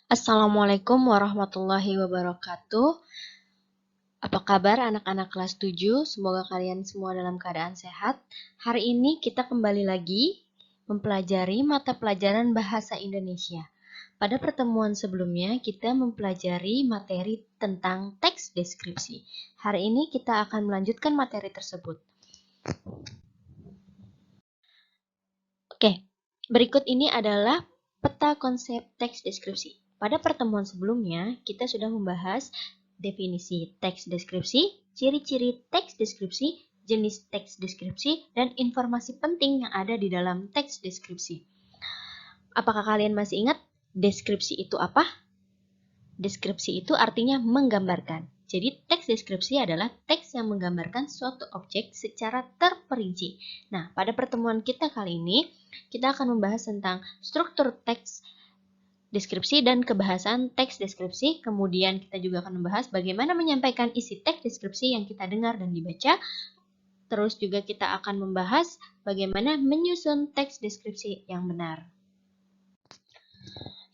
Assalamualaikum warahmatullahi wabarakatuh. Apa kabar anak-anak kelas 7? Semoga kalian semua dalam keadaan sehat. Hari ini kita kembali lagi mempelajari mata pelajaran Bahasa Indonesia. Pada pertemuan sebelumnya kita mempelajari materi tentang teks deskripsi. Hari ini kita akan melanjutkan materi tersebut. Oke, berikut ini adalah peta konsep teks deskripsi. Pada pertemuan sebelumnya, kita sudah membahas definisi teks deskripsi, ciri-ciri teks deskripsi, jenis teks deskripsi, dan informasi penting yang ada di dalam teks deskripsi. Apakah kalian masih ingat deskripsi itu apa? Deskripsi itu artinya menggambarkan. Jadi teks deskripsi adalah teks yang menggambarkan suatu objek secara terperinci. Nah, pada pertemuan kita kali ini, kita akan membahas tentang struktur teks deskripsi dan kebahasan teks deskripsi. Kemudian kita juga akan membahas bagaimana menyampaikan isi teks deskripsi yang kita dengar dan dibaca. Terus juga kita akan membahas bagaimana menyusun teks deskripsi yang benar.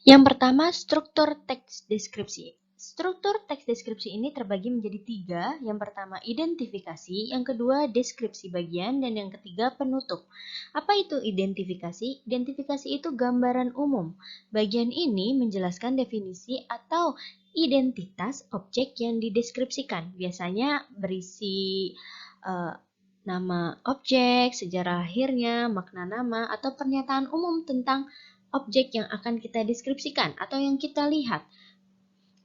Yang pertama, struktur teks deskripsi. Struktur teks deskripsi ini terbagi menjadi 3. Yang pertama, identifikasi. Yang kedua, deskripsi bagian. Dan yang ketiga, penutup. Apa itu identifikasi? Identifikasi itu gambaran umum. Bagian ini menjelaskan definisi atau identitas objek yang dideskripsikan. Biasanya berisi nama objek, sejarah lahirnya, makna nama, atau pernyataan umum tentang objek yang akan kita deskripsikan atau yang kita lihat.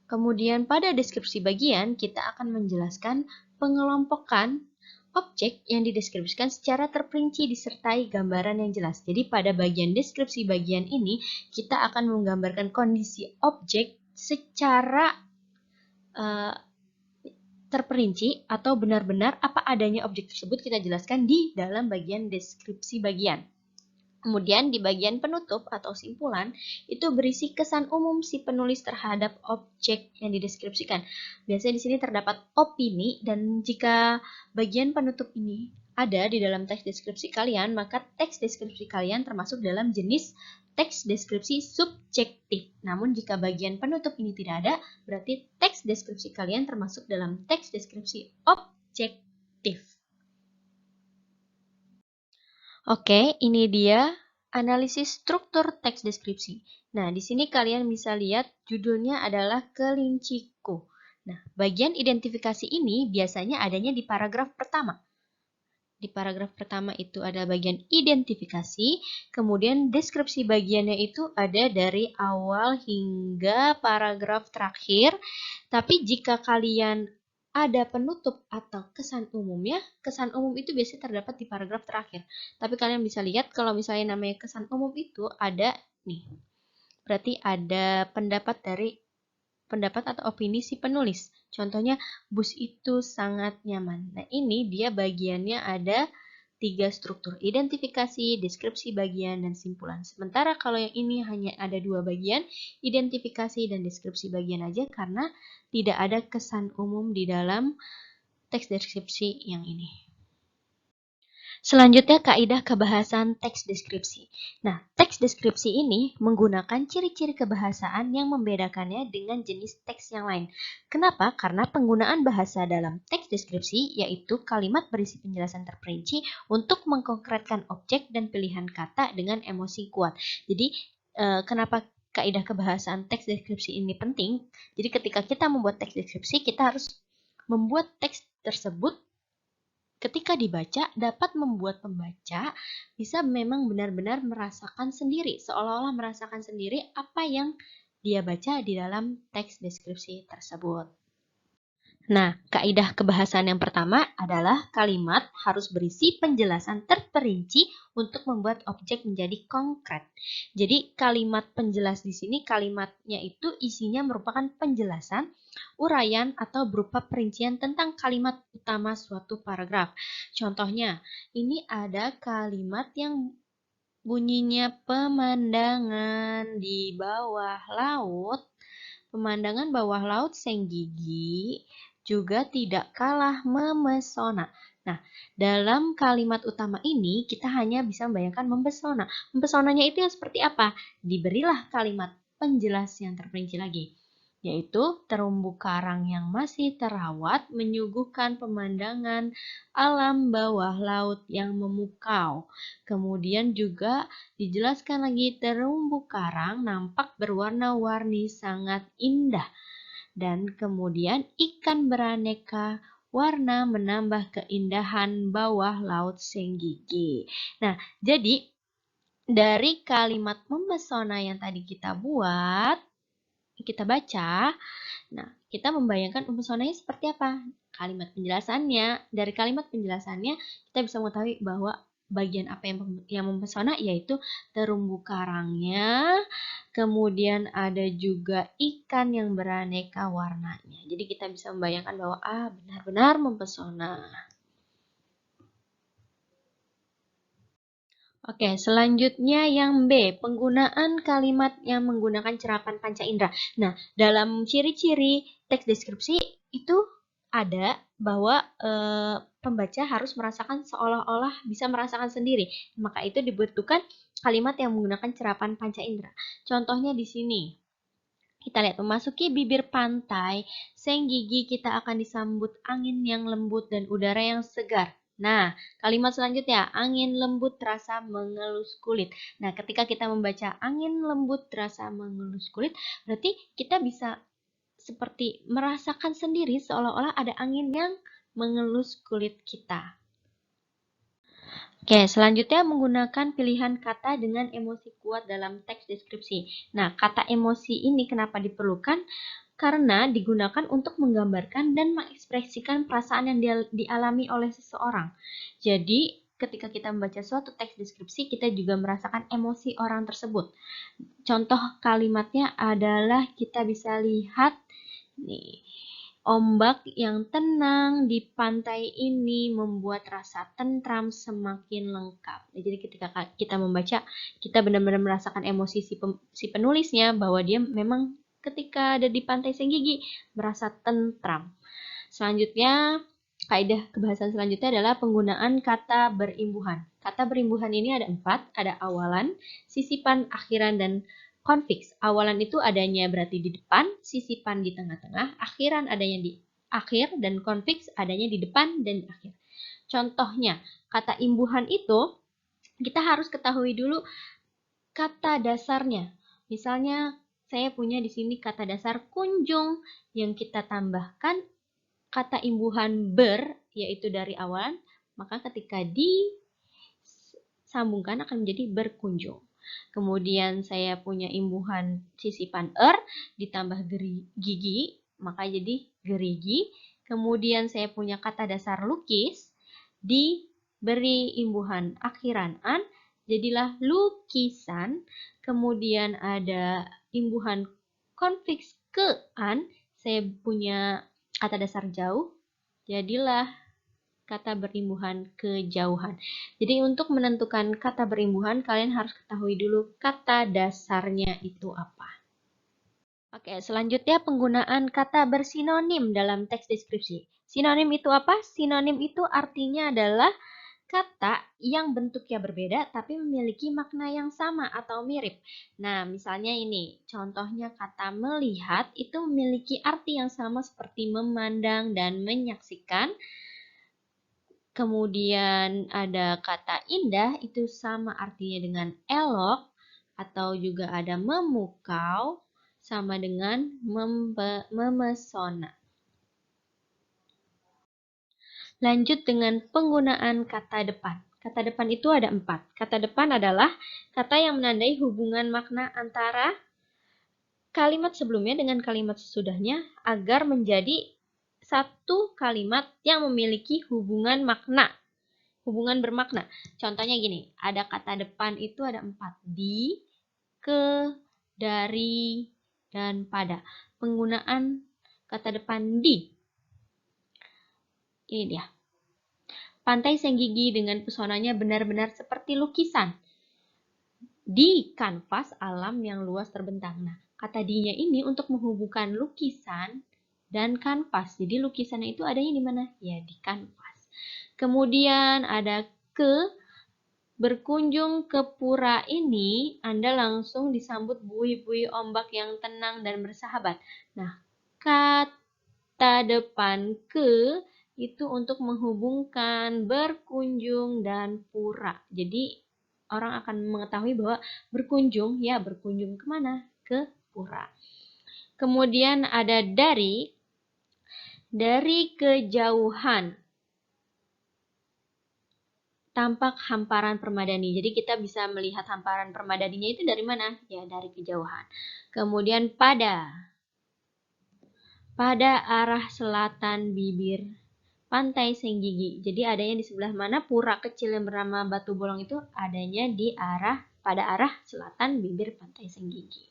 Kemudian pada deskripsi bagian, kita akan menjelaskan pengelompokan objek yang dideskripsikan secara terperinci disertai gambaran yang jelas. Jadi pada bagian deskripsi bagian ini, kita akan menggambarkan kondisi objek secara terperinci atau benar-benar apa adanya objek tersebut kita jelaskan di dalam bagian deskripsi bagian. Kemudian di bagian penutup atau simpulan itu berisi kesan umum si penulis terhadap objek yang dideskripsikan. Biasanya di sini terdapat opini dan jika bagian penutup ini ada di dalam teks deskripsi kalian, maka teks deskripsi kalian termasuk dalam jenis teks deskripsi subjektif. Namun jika bagian penutup ini tidak ada, berarti teks deskripsi kalian termasuk dalam teks deskripsi objektif. Oke, ini dia analisis struktur teks deskripsi. Nah, di sini kalian bisa lihat judulnya adalah kelinciku. Nah, bagian identifikasi ini biasanya adanya di paragraf pertama. Di paragraf pertama itu ada bagian identifikasi, kemudian deskripsi bagiannya itu ada dari awal hingga paragraf terakhir. Tapi jika kalian ada penutup atau kesan umumnya, kesan umum itu biasanya terdapat di paragraf terakhir. Tapi kalian bisa lihat kalau misalnya namanya kesan umum itu ada nih. Berarti ada pendapat atau opini si penulis. Contohnya, bus itu sangat nyaman. Nah, ini dia bagiannya ada 3 struktur: identifikasi, deskripsi bagian, dan simpulan. Sementara kalau yang ini hanya ada 2 bagian, identifikasi dan deskripsi bagian aja karena tidak ada kesan umum di dalam teks deskripsi yang ini. Selanjutnya, kaidah kebahasan teks deskripsi. Nah, teks deskripsi ini menggunakan ciri-ciri kebahasaan yang membedakannya dengan jenis teks yang lain. Kenapa? Karena penggunaan bahasa dalam teks deskripsi yaitu kalimat berisi penjelasan terperinci untuk mengkonkretkan objek dan pilihan kata dengan emosi kuat. Jadi, kenapa kaidah kebahasaan teks deskripsi ini penting? Jadi, ketika kita membuat teks deskripsi, kita harus membuat teks tersebut ketika dibaca dapat membuat pembaca bisa memang benar-benar merasakan sendiri, seolah-olah merasakan sendiri apa yang dia baca di dalam teks deskripsi tersebut. Nah, kaidah kebahasan yang pertama adalah kalimat harus berisi penjelasan terperinci untuk membuat objek menjadi konkret. Jadi, kalimat penjelas di sini, kalimatnya itu isinya merupakan penjelasan, uraian, atau berupa perincian tentang kalimat utama suatu paragraf. Contohnya, ini ada kalimat yang bunyinya pemandangan di bawah laut. Pemandangan bawah laut Senggigi juga tidak kalah memesona. Nah, dalam kalimat utama ini kita hanya bisa membayangkan mempesona. Mempesonanya itu yang seperti apa? Diberilah kalimat penjelas yang terperinci lagi, yaitu terumbu karang yang masih terawat menyuguhkan pemandangan alam bawah laut yang memukau. Kemudian juga dijelaskan lagi terumbu karang nampak berwarna-warni sangat indah. Dan kemudian ikan beraneka warna menambah keindahan bawah laut Senggigi. Nah, jadi dari kalimat mempesona yang tadi kita buat, kita baca, nah kita membayangkan mempesonanya seperti apa? Dari kalimat penjelasannya kita bisa mengetahui bahwa bagian apa yang mempesona, yaitu terumbu karangnya, kemudian ada juga ikan yang beraneka warnanya. Jadi kita bisa membayangkan bahwa benar-benar mempesona. Oke, selanjutnya yang B, penggunaan kalimat yang menggunakan cerapan panca indera. Nah, dalam ciri-ciri teks deskripsi itu ada bahwa pembaca harus merasakan seolah-olah bisa merasakan sendiri. Maka itu dibutuhkan kalimat yang menggunakan cerapan panca indera. Contohnya di sini. Kita lihat, memasuki bibir pantai, Senggigi kita akan disambut angin yang lembut dan udara yang segar. Nah, kalimat selanjutnya, angin lembut terasa mengelus kulit. Nah, ketika kita membaca angin lembut terasa mengelus kulit, berarti kita bisa seperti merasakan sendiri seolah-olah ada angin yang mengelus kulit kita. Oke, selanjutnya menggunakan pilihan kata dengan emosi kuat dalam teks deskripsi. Nah, kata emosi ini kenapa diperlukan? Karena digunakan untuk menggambarkan dan mengekspresikan perasaan yang dialami oleh seseorang. Jadi, ketika kita membaca suatu teks deskripsi, kita juga merasakan emosi orang tersebut. Contoh kalimatnya adalah kita bisa lihat nih, ombak yang tenang di pantai ini membuat rasa tentram semakin lengkap. Jadi ketika kita membaca, kita benar-benar merasakan emosi si penulisnya bahwa dia memang ketika ada di pantai Senggigi merasa tentram. Selanjutnya, kaidah kebahasaan selanjutnya adalah penggunaan kata berimbuhan. Kata berimbuhan ini ada 4, ada awalan, sisipan, akhiran, dan konfiks. Awalan itu adanya berarti di depan, sisipan di tengah-tengah, akhiran adanya di akhir, dan konfiks adanya di depan dan di akhir. Contohnya, kata imbuhan itu kita harus ketahui dulu kata dasarnya. Misalnya, saya punya di sini kata dasar kunjung yang kita tambahkan kata imbuhan ber, yaitu dari awalan, maka ketika disambungkan akan menjadi berkunjung. Kemudian saya punya imbuhan sisipan ditambah gigi, maka jadi gerigi. Kemudian saya punya kata dasar lukis, diberi imbuhan akhiran an, jadilah lukisan. Kemudian ada imbuhan konfiks ke an, saya punya kata dasar jauh, jadilah kata berimbuhan kejauhan. Jadi untuk menentukan kata berimbuhan, kalian harus ketahui dulu kata dasarnya itu apa. Oke, selanjutnya penggunaan kata bersinonim dalam teks deskripsi. Sinonim itu apa? Sinonim itu artinya adalah kata yang bentuknya berbeda tapi memiliki makna yang sama atau mirip. Nah, misalnya ini, contohnya kata melihat itu memiliki arti yang sama seperti memandang dan menyaksikan. Kemudian ada kata indah, itu sama artinya dengan elok, atau juga ada memukau, sama dengan memesona. Lanjut dengan penggunaan kata depan. Kata depan itu ada 4. Kata depan adalah kata yang menandai hubungan makna antara kalimat sebelumnya dengan kalimat sesudahnya agar menjadi satu kalimat yang memiliki hubungan makna. Hubungan bermakna. Contohnya gini, ada kata depan itu ada 4. Di, ke, dari, dan pada. Penggunaan kata depan di. Ini dia. Pantai Senggigi dengan pesonanya benar-benar seperti lukisan. Di kanvas alam yang luas terbentang. Nah, kata di-nya ini untuk menghubungkan lukisan dan kanvas. Jadi lukisannya itu adanya di mana? Ya, di kanvas. Kemudian ada ke, Berkunjung ke pura ini, Anda langsung disambut buih-buih ombak yang tenang dan bersahabat. Nah, kata depan ke itu untuk menghubungkan berkunjung dan pura. Jadi, orang akan mengetahui bahwa berkunjung, ya berkunjung kemana? Ke pura. Kemudian ada dari kejauhan. Tampak hamparan permadani. Jadi kita bisa melihat hamparan permadaninya itu dari mana? Ya, dari kejauhan. Kemudian pada arah selatan bibir Pantai Senggigi. Jadi adanya di sebelah mana pura kecil yang bernama Batu Bolong itu adanya pada arah selatan bibir Pantai Senggigi.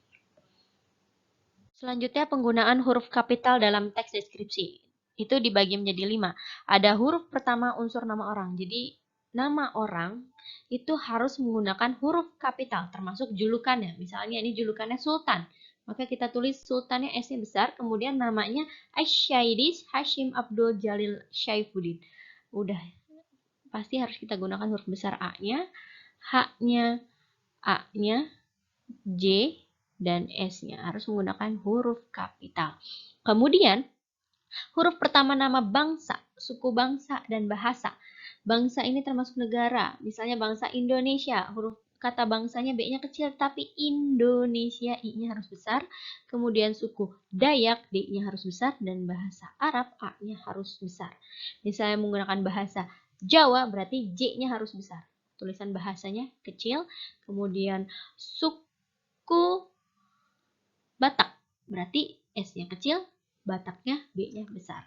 Selanjutnya penggunaan huruf kapital dalam teks deskripsi. Itu dibagi menjadi 5. Ada huruf pertama unsur nama orang. Jadi nama orang itu harus menggunakan huruf kapital termasuk julukannya. Misalnya ini julukannya Sultan. Maka kita tulis Sultannya S-nya besar, kemudian namanya Asyaidis Hashim Abdul Jalil Syaifuddin. Udah, pasti harus kita gunakan huruf besar A-nya, H-nya, A-nya, J, dan S-nya. Harus menggunakan huruf kapital. Kemudian, huruf pertama nama bangsa, suku bangsa, dan bahasa. Bangsa ini termasuk negara, misalnya bangsa Indonesia, huruf kata bangsanya B-nya kecil, tapi Indonesia I-nya harus besar. Kemudian suku Dayak D-nya harus besar, dan bahasa Arab A-nya harus besar. Misalnya menggunakan bahasa Jawa, berarti J-nya harus besar. Tulisan bahasanya kecil. Kemudian suku Batak, berarti S-nya kecil, Bataknya B-nya besar.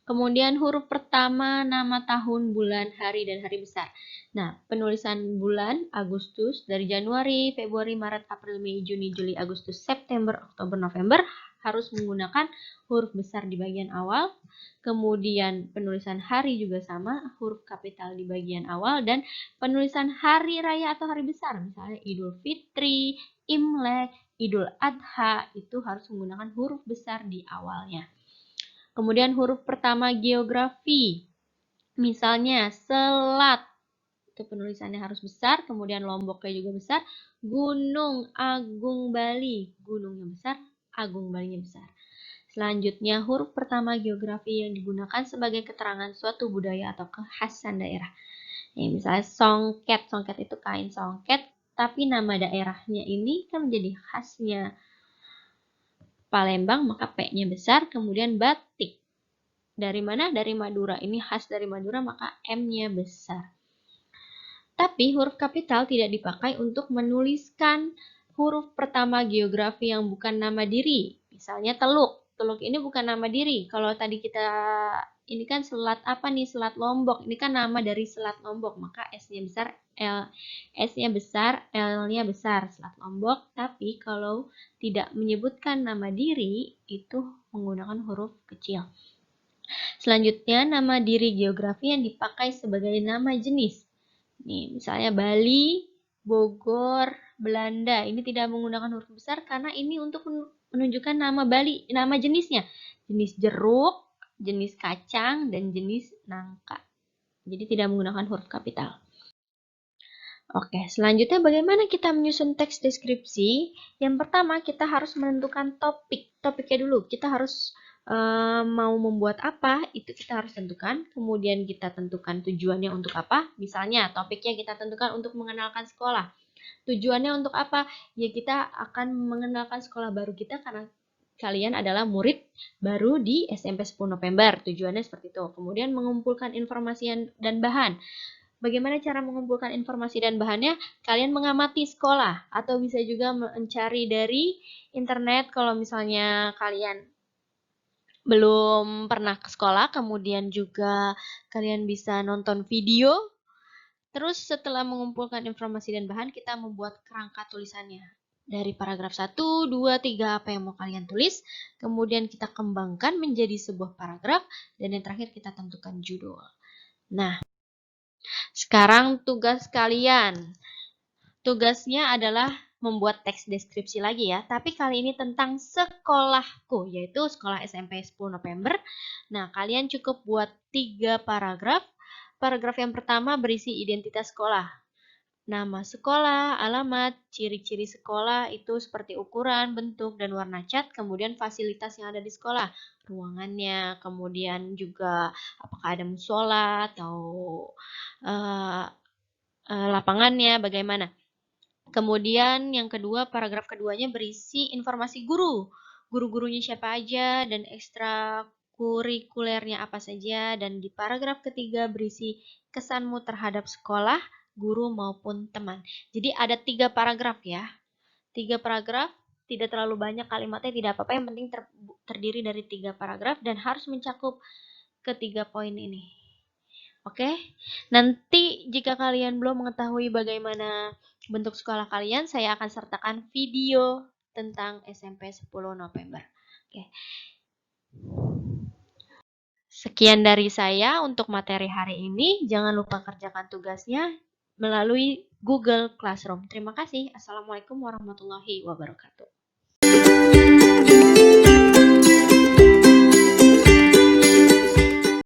Kemudian huruf pertama nama tahun, bulan, hari, dan hari besar. Nah, penulisan bulan Agustus dari Januari, Februari, Maret, April, Mei, Juni, Juli, Agustus, September, Oktober, November harus menggunakan huruf besar di bagian awal. Kemudian penulisan hari juga sama, huruf kapital di bagian awal, dan penulisan hari raya atau hari besar, misalnya Idul Fitri, Imlek, Idul Adha, itu harus menggunakan huruf besar di awalnya. Kemudian huruf pertama geografi. Misalnya selat. Itu penulisannya harus besar. Kemudian Lomboknya juga besar. Gunung Agung Bali. Gunungnya besar, Agung Balinya besar. Selanjutnya huruf pertama geografi yang digunakan sebagai keterangan suatu budaya atau kekhasan daerah. Misalnya songket. Songket itu kain songket. Tapi nama daerahnya ini kan menjadi khasnya Palembang, maka P-nya besar. Kemudian batik. Dari mana? Dari Madura. Ini khas dari Madura, maka M-nya besar. Tapi huruf kapital tidak dipakai untuk menuliskan huruf pertama geografi yang bukan nama diri. Misalnya Teluk. Teluk ini bukan nama diri. Kalau tadi kita, ini kan selat apa nih? Selat Lombok. Ini kan nama dari Selat Lombok. Maka S-nya besar, S-nya besar, L-nya besar. Selat Lombok. Tapi kalau tidak menyebutkan nama diri, itu menggunakan huruf kecil. Selanjutnya, nama diri geografi yang dipakai sebagai nama jenis. Nih, misalnya Bali, Bogor, Belanda. Ini tidak menggunakan huruf besar karena ini untuk menunjukkan nama Bali, nama jenisnya. Jenis jeruk, jenis kacang, dan jenis nangka. Jadi tidak menggunakan huruf kapital. Oke, selanjutnya bagaimana kita menyusun teks deskripsi? Yang pertama, kita harus menentukan topik. Topiknya dulu, kita harus mau membuat apa, itu kita harus tentukan. Kemudian kita tentukan tujuannya untuk apa. Misalnya, topiknya kita tentukan untuk mengenalkan sekolah. Tujuannya untuk apa? Ya, kita akan mengenalkan sekolah baru kita karena kalian adalah murid baru di SMP 10 November. Tujuannya seperti itu. Kemudian mengumpulkan informasi dan bahan. Bagaimana cara mengumpulkan informasi dan bahannya? Kalian mengamati sekolah atau bisa juga mencari dari internet kalau misalnya kalian belum pernah ke sekolah, kemudian juga kalian bisa nonton video. Terus setelah mengumpulkan informasi dan bahan, kita membuat kerangka tulisannya. Dari paragraf 1, 2, 3 apa yang mau kalian tulis, kemudian kita kembangkan menjadi sebuah paragraf, dan yang terakhir kita tentukan judul. Nah, sekarang tugas kalian. Tugasnya adalah membuat teks deskripsi lagi ya, tapi kali ini tentang sekolahku, yaitu sekolah SMP 10 November. Nah, kalian cukup buat 3 paragraf. Paragraf yang pertama berisi identitas sekolah. Nama sekolah, alamat, ciri-ciri sekolah itu seperti ukuran, bentuk, dan warna cat, kemudian fasilitas yang ada di sekolah, ruangannya, kemudian juga apakah ada musola atau eh, lapangannya, bagaimana. Kemudian yang kedua, paragraf keduanya berisi informasi guru. Guru-gurunya siapa aja dan ekstrakurikulernya apa saja. Dan di paragraf ketiga berisi kesanmu terhadap sekolah, guru maupun teman. Jadi ada 3 paragraf ya. 3 paragraf, tidak terlalu banyak kalimatnya, tidak apa-apa. Yang penting terdiri dari 3 paragraf dan harus mencakup ketiga poin ini. Oke, nanti jika kalian belum mengetahui bagaimana bentuk sekolah kalian, saya akan sertakan video tentang SMP 10 November. Oke. Sekian dari saya untuk materi hari ini. Jangan lupa kerjakan tugasnya melalui Google Classroom. Terima kasih. Assalamualaikum warahmatullahi wabarakatuh.